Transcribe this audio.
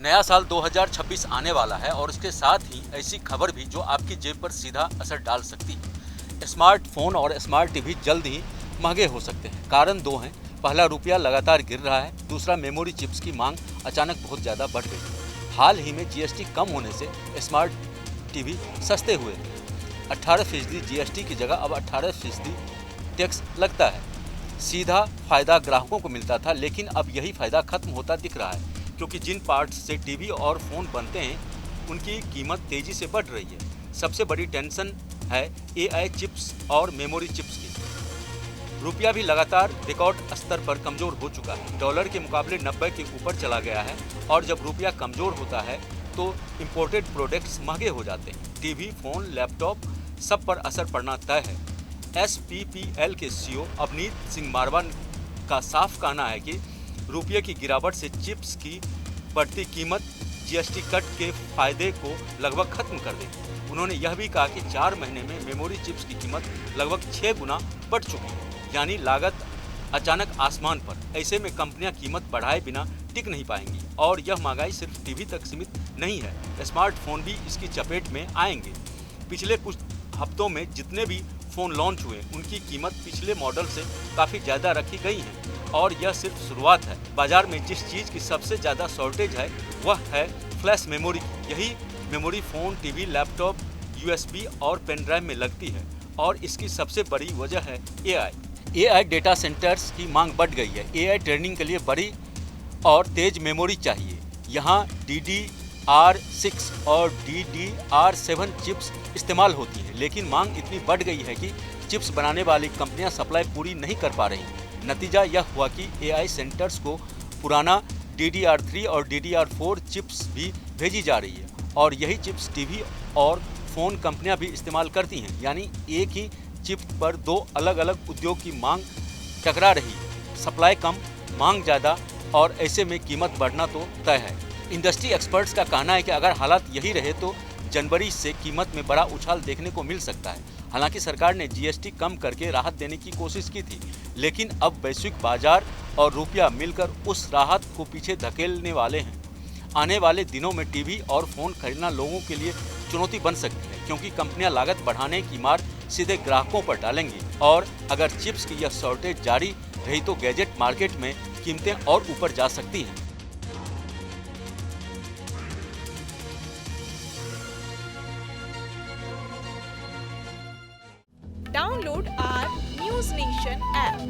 नया साल 2026 आने वाला है और उसके साथ ही ऐसी खबर भी जो आपकी जेब पर सीधा असर डाल सकती है। स्मार्टफोन और स्मार्ट टीवी जल्द ही महंगे हो सकते हैं। कारण दो हैं। पहला, रुपया लगातार गिर रहा है। दूसरा, मेमोरी चिप्स की मांग अचानक बहुत ज़्यादा बढ़ गई है। हाल ही में जीएसटी कम होने से स्मार्ट टीवी सस्ते हुए थे। 18% जीएसटी की जगह अब 18% टैक्स लगता है। सीधा फायदा ग्राहकों को मिलता था, लेकिन अब यही फायदा खत्म होता दिख रहा है, क्योंकि जिन पार्ट्स से टीवी और फोन बनते हैं उनकी कीमत तेजी से बढ़ रही है। सबसे बड़ी टेंशन है एआई चिप्स और मेमोरी चिप्स की। रुपया भी लगातार रिकॉर्ड स्तर पर कमजोर हो चुका है। डॉलर के मुकाबले 90 के ऊपर चला गया है और जब रुपया कमजोर होता है तो इंपोर्टेड प्रोडक्ट्स महंगे हो जाते हैं। टीवी, फोन, लैपटॉप सब पर असर पड़ना तय है। एसपीपीएल के सीईओ अवनीत सिंह मारवा का साफ कहना है कि रुपये की गिरावट से चिप्स की बढ़ती कीमत जीएसटी कट के फायदे को लगभग खत्म कर देगी। उन्होंने यह भी कहा कि 4 महीने में मेमोरी चिप्स की कीमत लगभग 6 गुना बढ़ चुकी है, यानी लागत अचानक आसमान पर। ऐसे में कंपनियां कीमत बढ़ाए बिना टिक नहीं पाएंगी और यह महंगाई सिर्फ टीवी तक सीमित नहीं है, स्मार्टफोन भी इसकी चपेट में आएंगे। पिछले कुछ हफ्तों में जितने भी फोन लॉन्च हुए उनकी कीमत पिछले मॉडल से काफ़ी ज़्यादा रखी गई है और यह सिर्फ शुरुआत है। बाजार में जिस चीज़ की सबसे ज़्यादा शॉर्टेज है वह है फ्लैश मेमोरी। यही memory phone, TV, laptop, USB और पेन ड्राइव में लगती है और इसकी सबसे बड़ी वजह है एआई डेटा सेंटर्स की मांग बढ़ गई है। एआई ट्रेनिंग के लिए बड़ी और तेज मेमोरी चाहिए। यहाँ DDR6 और DDR7 चिप्स इस्तेमाल होती हैं, लेकिन मांग इतनी बढ़ गई है कि चिप्स बनाने वाली कंपनियां सप्लाई पूरी नहीं कर पा रही। नतीजा यह हुआ कि एआई सेंटर्स को पुराना DDR3 और DDR4 चिप्स भी भेजी जा रही है और यही चिप्स टीवी और फ़ोन कंपनियां भी इस्तेमाल करती हैं। यानी एक ही चिप पर दो अलग अलग उद्योग की मांग टकरा रही है। सप्लाई कम, मांग ज़्यादा और ऐसे में कीमत बढ़ना तो तय है। इंडस्ट्री एक्सपर्ट्स का कहना है कि अगर हालात यही रहे तो जनवरी से कीमत में बड़ा उछाल देखने को मिल सकता है। हालांकि सरकार ने जीएसटी कम करके राहत देने की कोशिश की थी, लेकिन अब वैश्विक बाजार और रुपया मिलकर उस राहत को पीछे धकेलने वाले हैं। आने वाले दिनों में टीवी और फोन खरीदना लोगों के लिए चुनौती बन सकती है, क्योंकि कंपनियां लागत बढ़ाने की मार सीधे ग्राहकों पर डालेंगी और अगर चिप्स की यह शॉर्टेज जारी रही तो गैजेट मार्केट में कीमतें और ऊपर जा सकती हैं। Download our News Nation app